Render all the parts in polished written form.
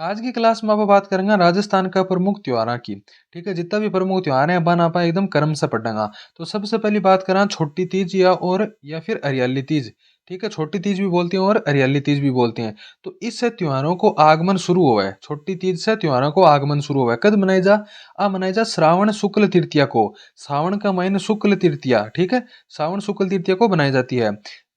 आज की क्लास में आप बात करेंगे राजस्थान का प्रमुख त्योहार की। ठीक है, जितना भी प्रमुख त्योहार है बन आप एकदम क्रम से पढ़ेंगे। तो सबसे पहली बात करें छोटी तीज या फिर हरियाली तीज। ठीक है, छोटी तीज भी बोलते हैं और हरियाली तीज भी बोलते हैं। तो इससे त्योहारों को आगमन शुरू हुआ है। छोटी तीज से त्योहारों को आगमन शुरू हुआ है। कद मनाई जा? आ मनाई जा श्रावण शुक्ल तृतीया को। श्रावण का महीना शुक्ल तृतीया, ठीक है, श्रावण शुक्ल तृतीया को बनाई जाती है।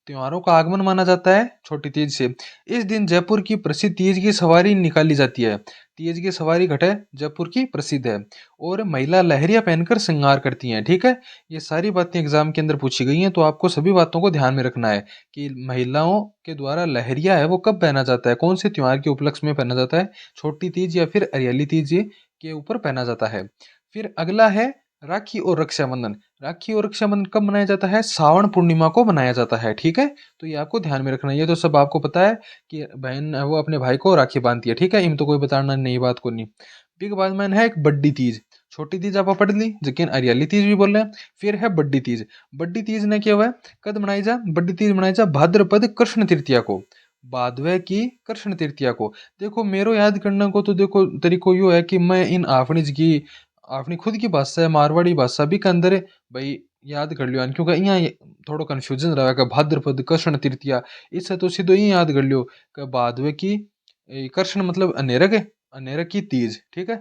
त्योहारों का आगमन माना जाता है छोटी तीज से। इस दिन जयपुर की प्रसिद्ध तीज की सवारी निकाली जाती है। तीज की सवारी घटे जयपुर की प्रसिद्ध है। और महिला लहरिया पहनकर श्रृंगार करती हैं। ठीक है, ये सारी बातें एग्जाम के अंदर पूछी गई हैं, तो आपको सभी बातों को ध्यान में रखना है कि महिलाओं के द्वारा लहरिया है वो कब पहना जाता है, कौन से त्योहार के उपलक्ष्य में पहना जाता है, छोटी तीज या फिर हरियाली तीज के ऊपर पहना जाता है। फिर अगला है राखी और रक्षाबंधन। राखी और रक्षाबंधन कब मनाया जाता है? श्रावण पूर्णिमा को मनाया जाता है। ठीक है, तो ये आपको ध्यान में रखना है। ये तो सब आपको पता है कि बहन है वो अपने भाई को राखी बांधती है। ठीक है, इम तो कोई बताना नई बात को नहीं। बिग बाद में है एक बड्डी तीज। छोटी तीज आप पढ़ ली, लेकिन हरियाली तीज भी बोल रहे हैं। फिर है बड्डी तीज। बड्डी तीज ने क्या हुआ है, कद मनाई जा? बड्डी तीज मनाई जा भाद्रपद कृष्ण तृतीया को। भादवे की कृष्ण तृतीया को। देखो मेरो याद करने को तो देखो तरीको यो है कि मैं इन आपनी की अपनी खुद की भाषा है मारवाड़ी भाषा भी के अंदर भाई याद कर लियो, क्योंकि यहाँ थोड़ा कंफ्यूजन रहा कि भाद्रपद कृष्ण तृतीया। इससे तो सीधो ही याद कर लियो कि भादवे की कृष्ण मतलब अनेरक की तीज। ठीक है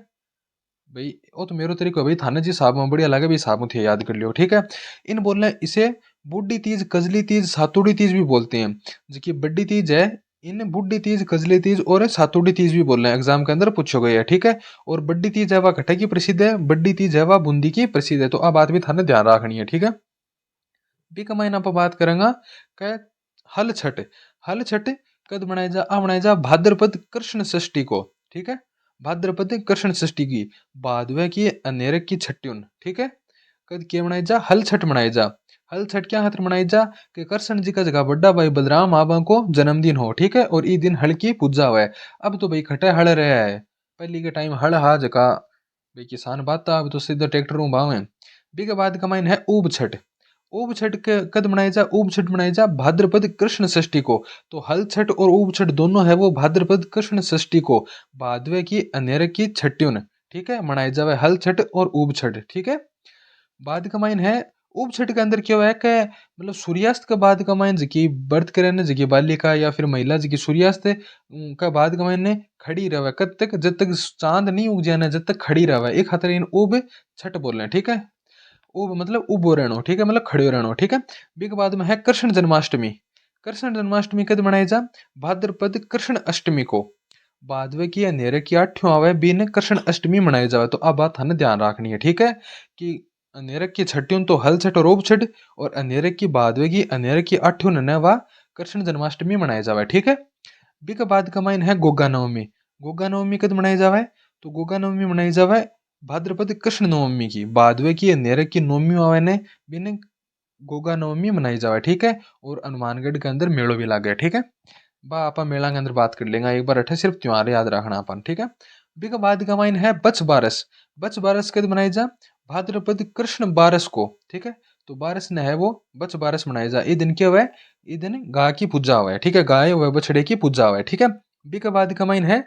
भाई, वो तो मेरो तरीको है भाई, थाने जी हिसाब में बढ़िया लगे भी हिसाब में थे याद कर लियो। ठीक है, इन बोलने इसे बूढ़ी तीज, कजली तीज, सातुड़ी तीज भी बोलते हैं। जो बड्डी तीज है, इन बूढ़ी तीज, कजली तीज और सातुड़ी तीज भी बोल रहे हैं, एग्जाम के अंदर पूछो गए है। ठीक है, और बड्डी तीज है वह घटे की प्रसिद्ध है, बड्डी तीज है वह बूंदी की प्रसिद्ध है। तो अब बात भी थाने ध्यान रखनी है। ठीक है, बी का महीना पर बात करेंगे क्या? हल छठ। हल छठ कद मनाया जा? मनाया जा भाद्रपद कृष्ण षष्ठी को। ठीक है, भाद्रपद कृष्ण षष्ठी की बादवे की अनेरक की छट्टियुन। ठीक है, कद के मनाई जा? हल छठ मनाई जा। हल छठ क्या खातिर मनाई जा? कि कृष्ण जी का जगह बड्डा भाई बलराम आबा को जन्मदिन हो। ठीक है, और ई दिन हल की पूजा हुआ है। अब तो भाई खटे हल रहा है, पहली के टाइम हल हा जका भाई किसान बात था, अब तो सीधा ट्रैक्टर में बावे। बी के बाद कमाइन है ऊब छठ। ऊब छठ के कद मनाया जा? ऊब छठ मनाया जा भाद्रपद कृष्ण षष्ठी को। तो हल छठ और ऊब छठ दोनों है वो भाद्रपद कृष्ण षष्ठी को भादवे की अनेर की छट्टियुन। ठीक है, मनाया जावे हल छठ और ऊब छठ। ठीक है, बाद का माइन है ऊब छठ के अंदर क्या हुआ है कि मतलब सूर्यास्त के बाद का माइन जकी व्रत करे ने, जकी बालिका या फिर महिला जकी सूर्यास्त का बाद का माइन ने खड़ी रहे कब तक, जब तक चांद नहीं उग जाना, जब तक खड़ी रहे। एक खातिर इन ऊब छठ बोल रहे हैं। ठीक है, उब मतलब उबो रहनो। ठीक है, मतलब खड़े रहनो। ठीक है, बी के बाद में है कृष्ण जन्माष्टमी। कृष्ण जन्माष्टमी कद मनाई जा? भाद्रपद कृष्ण अष्टमी को। भादवे की अंधेरे की आठ्यों आवे बीन कृष्ण अष्टमी मनाई जावे। तो अब बात हमें ध्यान रखनी है। ठीक है, कि अंधेरे की छठियों तो हल छठ और ओब छठ, और अंधेरे की भादवे की अंधेरे की आठ्यों ने वा कृष्ण जन्माष्टमी मनाई जावे। ठीक है, बी के बाद का माइन है गोगा नवमी। गोगा नवमी कद मनाई जावे? तो गोगा नवमी मनाई जावे भाद्रपद कृष्ण नवमी की। भादवे की अंधेरे की नवमी आवे ने बिन गोगा नवमी मनाई जावे। ठीक है, और हनुमानगढ़ के अंदर मेड़ो भी लागे। ठीक है, बा आपा मेला के अंदर बात कर लेंगे एक बार, अठे सिर्फ त्योहार याद रखना अपन। ठीक है, बी का बाद का माइन है बच बारस। बच बारस कद मनाई जा? भाद्रपद कृष्ण बारस को। ठीक है, तो बारस ने है वो बच बारस मनाई जा। ये दिन क्या हुआ है? ये दिन गाय की पूजा हुआ है। ठीक है, गाय व बछड़े की पूजा हुआ है। ठीक है, बी का बाद का माइन है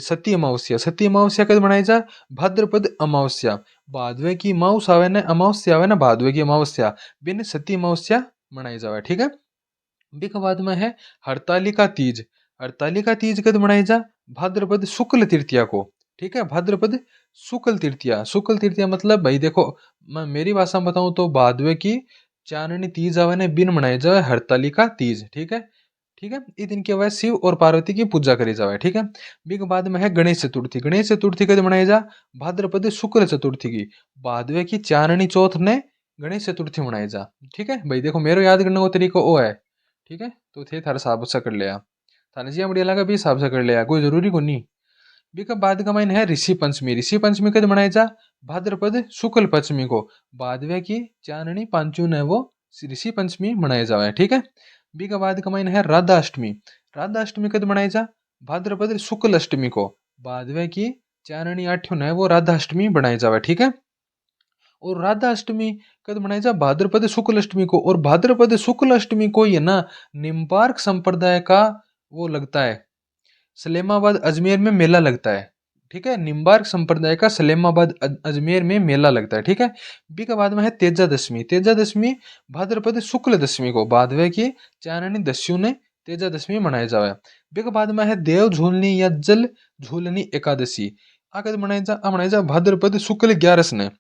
सती अमावस्या। सती अमावस्या कद मनाई जा? भाद्रपद अमावस्या। भादवे की माउस आवे ने अमावस्या आवे ना, भादवे की अमावस्या बिन सती अमावस्या मनाई जावे। ठीक है, बी के बाद में है हरतालिका तीज। हरतालिका तीज कद मनाई जा? भाद्रपद शुक्ल तृतीया को। ठीक है, भाद्रपद शुक्ल तृतीया। शुक्ल तृतीया मतलब भाई देखो, मैं मेरी भाषा में बताऊं तो भादवे की चांदनी तीज आवे ने बिन मनाई जावे हरतालिका तीज। ठीक है, ठीक है, इस दिन क्या हुआ है? शिव और पार्वती की पूजा करी जावे। ठीक है, बी के बाद में है गणेश चतुर्थी। गणेश चतुर्थी कद मनाई जा? भाद्रपद शुक्ल चतुर्थी की। भादवे की चांदनी चौथ ने गणेश चतुर्थी मनाई जा। ठीक है भाई, देखो मेरो याद करने का तरीका वो है। ठीक है, तो थे थारे हिसाब से कर लिया, थाने जी बढ़िया लगा भी हिसाब से कर लिया, कोई जरूरी को नहीं। बीका बाद का माइन है ऋषि पंचमी। ऋषि पंचमी कद मनाई जा? भाद्रपद शुक्ल पंचमी को। भादवे की चांदनी पांचून है वो ऋषि पंचमी मनाई जावे। ठीक है, बीका बाद का माइन है राधा अष्टमी। राधा अष्टमी कद मनाई जा? भाद्रपद शुक्ल अष्टमी को। भादवे की चांदनी आठ्यों है वो राधा अष्टमी बनाई जावे। ठीक है, और राधा अष्टमी कद मनाई जा? भाद्रपद शुक्ल अष्टमी को। और भाद्रपद शुक्ल अष्टमी को ये ना निम्बार्क संप्रदाय का वो लगता है सलेमाबाद अजमेर में मेला लगता है। ठीक है, निम्बार्क संप्रदाय का सलेमाबाद अजमेर में मेला लगता है। ठीक है, बी के बाद में है तेजा दशमी। तेजा दशमी भाद्रपद शुक्ल दशमी को बाधवे की चाननी दस्यु ने तेजा दशमी मनाया जावे। बी के बाद में है देव झूलनी या जल झूलनी एकादशी। आगे मनाया जा भाद्रपद शुक्ल 11 ने।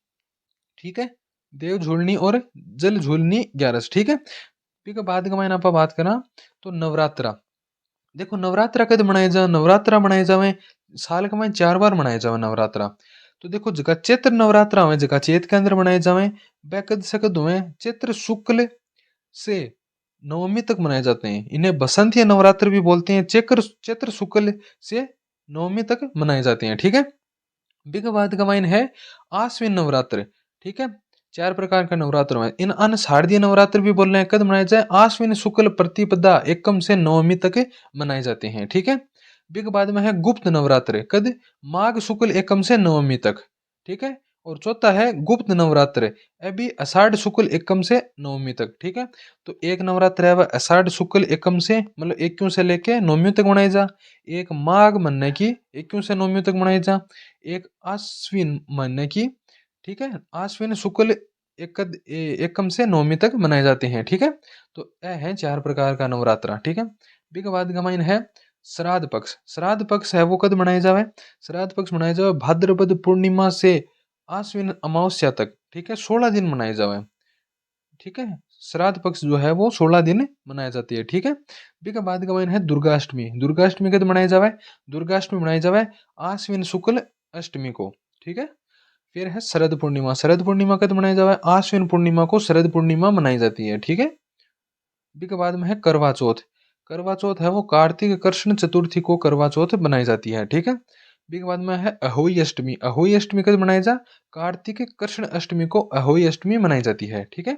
ठीक है, देव झूलनी और जल झूलनी 11। ठीक है, बी के बाद का मैंने आप बात करा तो नवरात्रा। देखो नवरात्रा कद मनाए जा, नवरात्रा मनाए जावे साल के में 4 बार मनाए जावे नवरात्रा। तो देखो जगह चैत्र नवरात्रा हुए जगह चैत के अंदर मनाए जावे, वह कद से कद हुए चैत्र शुक्ल से नवमी तक मनाए जाते हैं। इन्हें बसंतीय नवरात्र भी बोलते हैं। चैत्र चैत्र शुक्ल से नवमी तक मनाए जाते हैं। ठीक है, बिग बाद का माइन है आश्विन नवरात्र। ठीक है, 4 प्रकार का नवरात्र है। इन अन्य शारदीय नवरात्र भी बोल रहे हैं, कद मनाए जाए आश्विन शुक्ल प्रतिपदा एकम से नवमी तक मनाए जाते हैं। ठीक है, बिग बाद में है गुप्त नवरात्र, कद माघ शुक्ल एकम से नवमी तक। ठीक है, और चौथा है गुप्त नवरात्र, अभी आषाढ़ शुक्ल एकम से नवमी तक। ठीक है, तो एक नवरात्र है वह आषाढ़ शुक्ल एकम से मतलब 21 से लेके नवमी तक मनाई जा। एक माघ महीने की 21 से नवमी तक मनाई जा। एक आश्विन महीने की, ठीक है, आश्विन शुक्ल एकम से नवमी तक मनाए जाते हैं। ठीक है, तो यह है 4 प्रकार का नवरात्रा। ठीक है, बी के बाद का माइन है श्राद्ध पक्ष। श्राद्ध पक्ष है वो कद मनाए जावे, श्राद्ध पक्ष मनाए जावे भाद्रपद पूर्णिमा से आश्विन अमावस्या तक। ठीक है, 16 दिन मनाए जावे। ठीक है, श्राद्ध पक्ष जो है वो 16 दिन मनाई जाती है। ठीक है, बी के बाद का माइन है दुर्गाष्टमी। दुर्गाष्टमी कद मनाई जावे, दुर्गाष्टमी मनाई जावे आश्विन शुक्ल अष्टमी को। ठीक है, फिर है शरद पूर्णिमा। शरद पूर्णिमा कद मनाई जावे आश्विन पूर्णिमा को शरद पूर्णिमा मनाई जाती है। ठीक है, बी के बाद में है करवा चौथ। करवा चौथ है वो कार्तिक कृष्ण चतुर्थी को करवा चौथ बनाई जाती है। ठीक है, बी के बाद में है अहोई अष्टमी। अहोई अष्टमी कद मनाई जा कार्तिक कृष्ण अष्टमी को अहोई अष्टमी मनाई जाती है। ठीक है,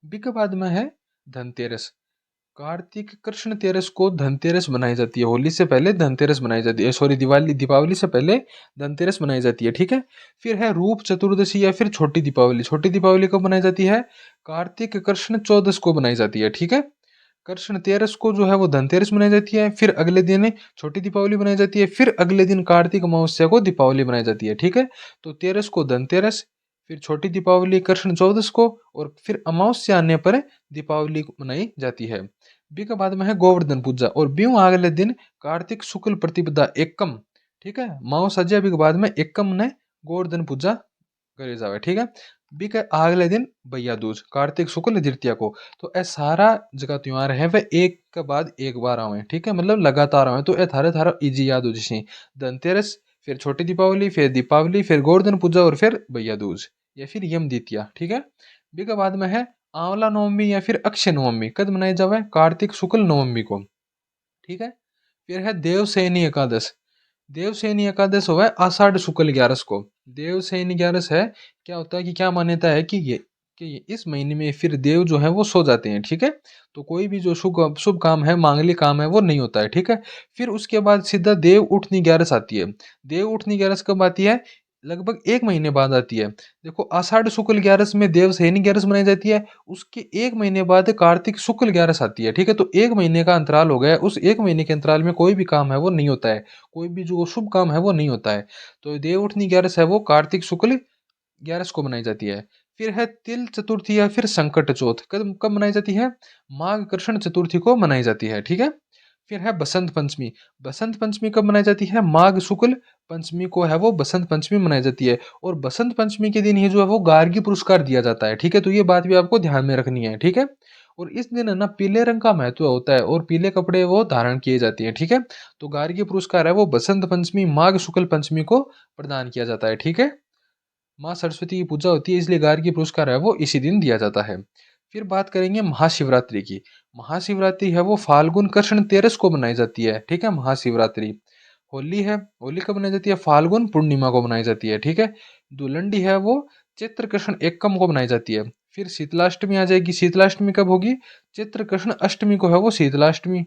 बी के बाद में है धनतेरस। कार्तिक कृष्ण तेरस को धनतेरस बनाई जाती है। होली से पहले धनतेरस बनाई जाती है, सॉरी दिवाली दीपावली से पहले धनतेरस बनाई जाती है। ठीक है, फिर है रूप चतुर्दशी या फिर छोटी दीपावली। छोटी दीपावली कब बनाई जाती है, कार्तिक कृष्ण चौदस को बनाई जाती है। ठीक है, कृष्ण तेरस को जो है वो धनतेरस बनाई जाती है, फिर अगले दिन छोटी दीपावली बनाई जाती है, फिर अगले दिन कार्तिक अमावस्या को दीपावली बनाई जाती है। ठीक है, तो तेरस को धनतेरस, फिर छोटी दीपावली कृष्ण चौदस को, और फिर अमावस्या आने पर दीपावली मनाई जाती है। बी के बाद में है गोवर्धन पूजा, और बीऊ अगले दिन कार्तिक शुक्ल प्रतिपदा एकम। ठीक है, माओ सज्जा बी के बाद में एकम ने गोवर्धन पूजा करे जावे। ठीक है, बी के अगले दिन भैया दूज कार्तिक शुक्ल द्वितीया को। तो ये सारा जगह त्योहार है वह एक के बाद एक बार आवे। ठीक है, मतलब लगातार आवे, तो ये थारे थारा इजी याद हो जैसे धनतेरस, फिर छोटी दीपावली, फिर दीपावली, फिर गोवर्धन पूजा, और फिर भैया दूज या फिर यम द्वितीया। ठीक है, बी के बाद में है आंवला नवमी या फिर अक्षय नवमी, कद मनाई जावे कार्तिक शुक्ल नवमी को। ठीक है, फिर है देवसेनी एकादश। देवसेनी एकादश हुआ है आषाढ़ शुक्ल 11 को। देवसेनी 11 है, क्या होता है कि क्या मान्यता है कि इस महीने में फिर देव जो है वो सो जाते हैं। ठीक है, तो कोई भी जो शुभ शुभ काम है, मांगलिक काम है, वो नहीं होता है। ठीक है, फिर उसके बाद सीधा देव उठनी 11 आती है। देव उठनी 11 कब आती है, लगभग 1 महीने बाद आती है। देखो आषाढ़ शुक्ल 11 में देवसेनी 11 मनाई जाती है, उसके 1 महीने बाद कार्तिक शुक्ल 11 आती है। ठीक है, तो 1 महीने का अंतराल हो गया है, उस 1 महीने के अंतराल में कोई भी काम है वो नहीं होता है, कोई भी जो शुभ काम है वो नहीं होता है। तो देव उठनी 11 है वो कार्तिक शुक्ल 11 को मनाई जाती है। फिर है तिल चतुर्थी या फिर संकट चौथ, कब कब मनाई जाती है, माघ कृष्ण चतुर्थी को मनाई जाती है। ठीक है, फिर है बसंत पंचमी। बसंत पंचमी कब मनाई जाती है, माघ शुक्ल पंचमी को है वो बसंत पंचमी मनाई जाती है। और बसंत पंचमी के दिन ही जो है वो गार्गी पुरस्कार दिया जाता है। ठीक है, तो ये बात भी आपको ध्यान में रखनी है। ठीक है, और इस दिन है ना पीले रंग का महत्व होता है, और पीले कपड़े वो धारण किए जाते हैं। ठीक है, तो गार्गी पुरस्कार है वो बसंत पंचमी माघ शुक्ल पंचमी को प्रदान किया जाता है। ठीक है, माँ सरस्वती की पूजा होती है, इसलिए गार्गी पुरस्कार है वो इसी दिन दिया जाता है। फिर बात करेंगे महाशिवरात्रि की। महाशिवरात्रि है वो फाल्गुन कृष्ण तेरस को मनाई जाती है। ठीक है, महाशिवरात्रि। होली है, होली कब मनाई जाती है, फाल्गुन पूर्णिमा को मनाई जाती है। ठीक है, धुलंडी है वो चैत्र कृष्ण एकम को मनाई जाती है। फिर शीतलाष्टमी आ जाएगी। शीतलाष्टमी कब होगी, चैत्र कृष्ण अष्टमी को है वो शीतलाष्टमी।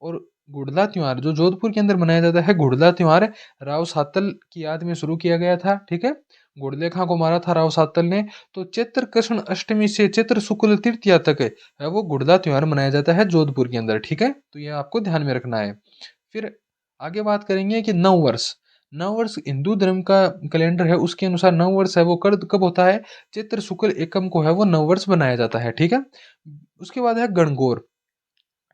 और गुड़ला त्योहार जो जोधपुर के अंदर मनाया जाता है, गुड़ला त्योहार राव सातल की याद में शुरू किया गया था। ठीक है, गुड़ले खां को मारा था राव सातल ने। तो चैत्र कृष्ण अष्टमी से चैत्र शुक्ल तृतीया तक है वो गुड़ला त्योहार मनाया जाता है जोधपुर के अंदर। ठीक है, तो यह आपको ध्यान में रखना है। फिर आगे बात करेंगे कि नववर्ष। नववर्ष हिंदू धर्म का कैलेंडर है, उसके अनुसार नववर्ष है वो कब कब होता है? चैत्र शुक्ल एकम को है वो नववर्ष बनाया जाता है, ठीक है। उसके बाद है गणगौर।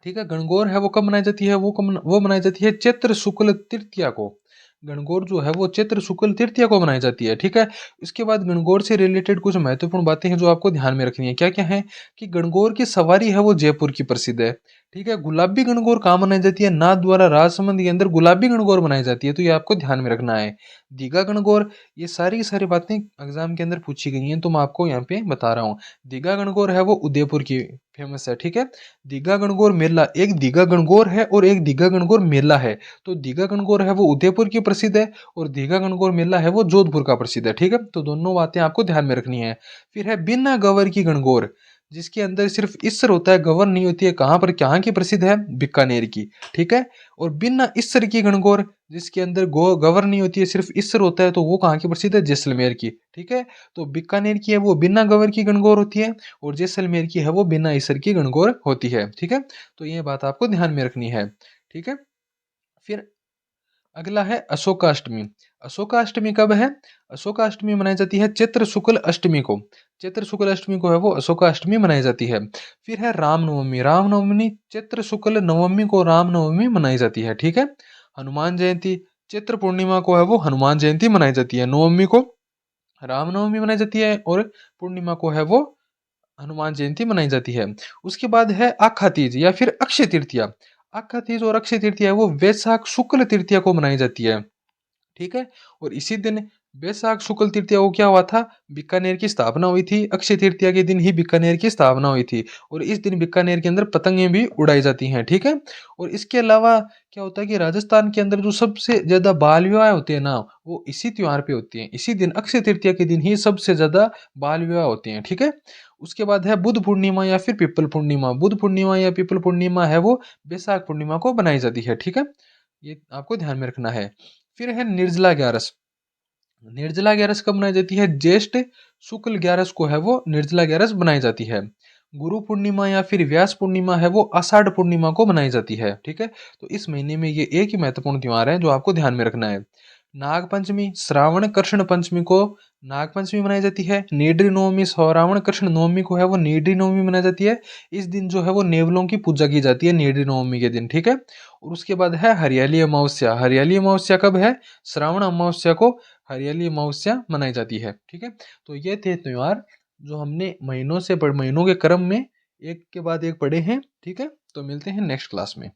ठीक है, गणगौर है वो कब मनाई जाती है? वो मनाई जाती है चैत्र शुक्ल तृतीया को। गणगौर जो है वो चैत्र शुक्ल तृतीया को मनाई जाती है, ठीक है। इसके बाद गणगौर से रिलेटेड कुछ महत्वपूर्ण बातें हैं जो आपको ध्यान में रखनी है। क्या क्या है? कि गणगौर की सवारी है वो जयपुर की प्रसिद्ध है, ठीक है। गुलाबी गणगौर कहाँ मनाई जाती है? नाथ द्वारा राजसमंद के अंदर गुलाबी गणगौर बनाई जाती है, तो ये आपको ध्यान में रखना है। दीघा गणगौर, ये सारी की सारी बातें एग्जाम के अंदर पूछी गई हैं, तो मैं आपको यहाँ पे बता रहा हूँ। दीघा गणगौर है वो उदयपुर की फेमस है, ठीक है। दीघा गणगौर मेला, एक दीघा गणगौर है और एक दीघा गणगौर मेला है। तो दीघा गणगौर है वो उदयपुर की प्रसिद्ध है और दीघा गणगौर मेला है वो जोधपुर का प्रसिद्ध है, ठीक है। तो दोनों बातें आपको ध्यान में रखनी है। फिर है बिना गवर की गणगौर, जिसके अंदर सिर्फ ईसर होता है, गवर नहीं होती है। कहाँ पर, कहाँ की प्रसिद्ध है? बीकानेर की, ठीक है। और बिना ईसर की गणगौर, जिसके अंदर गो गवर नहीं होती है, सिर्फ ईसर होता है, तो वो कहाँ की प्रसिद्ध है? जैसलमेर की, ठीक है। तो बीकानेर की है वो बिना गवर की गणगौर होती है और जैसलमेर की है वो बिना ईसर की गणगौर होती है, ठीक है। तो ये बात आपको ध्यान में रखनी है, ठीक है। फिर अगला है अशोकाष्टमी। अशोकाष्टमी कब है? अशोकाष्टमी मनाई जाती है चैत्र शुक्ल अष्टमी को। चैत्र शुक्ल अष्टमी को है वो अशोकाष्टमी मनाई जाती है। फिर है रामनवमी। रामनवमी चैत्र शुक्ल नवमी को रामनवमी मनाई जाती है, ठीक है। हनुमान जयंती, चैत्र पूर्णिमा को है वो हनुमान जयंती मनाई जाती है। नवमी को रामनवमी मनाई जाती है और पूर्णिमा को है वो हनुमान जयंती मनाई जाती है। उसके बाद है आखा तीज या फिर अक्षय तृतीया। आखा तीज और अक्षय तृतीया वो वैशाख शुक्ल तृतीया को मनाई जाती है, ठीक है। और इसी दिन वैशाख शुक्ल तृतीया को क्या हुआ था? बीकानेर की स्थापना हुई थी। अक्षय तृतीया के दिन ही बीकानेर की स्थापना हुई थी और इस दिन बीकानेर के अंदर पतंगें भी उड़ाई जाती हैं, ठीक है। और इसके अलावा क्या होता है कि राजस्थान के अंदर जो सबसे ज्यादा बाल विवाह होते हैं ना, वो इसी त्योहार पे होती हैं। इसी दिन अक्षय तृतीया के दिन ही सबसे ज्यादा बाल विवाह होते हैं, ठीक है। उसके बाद है बुद्ध पूर्णिमा या फिर पीपल पूर्णिमा। बुद्ध पूर्णिमा या पीपल पूर्णिमा है वो वैशाख पूर्णिमा को बनाई जाती है, ठीक है। ये आपको ध्यान में रखना है। फिर है निर्जला ग्यारस। निर्जला ग्यारस कब मनाई जाती है? ज्येष्ठ शुक्ल ग्यारस को है वो निर्जला ग्यारस बनाई जाती है। गुरु पूर्णिमा या फिर व्यास पूर्णिमा है वो आषाढ़ पूर्णिमा को मनाई जाती है, ठीक है। तो इस महीने में ये एक ही महत्वपूर्ण त्योहार है जो आपको ध्यान में रखना है। नाग पंचमी, श्रावण कृष्ण पंचमी को नाग पंचमी मनाई जाती है। नेड्री नवमी, श्रावण कृष्ण नवमी को है वो नेड्री नवमी मनाई जाती है। इस दिन जो है वो नेवलों की पूजा की जाती है नेड्री नवमी के दिन, ठीक है। और उसके बाद है हरियाली अमावस्या। हरियाली अमावस्या कब है? श्रावण अमावस्या को हरियाली अमावस्या मनाई जाती है, ठीक है। तो ये थे त्योहार जो हमने महीनों के क्रम में एक के बाद एक पढ़े हैं, ठीक है। तो मिलते हैं नेक्स्ट क्लास में।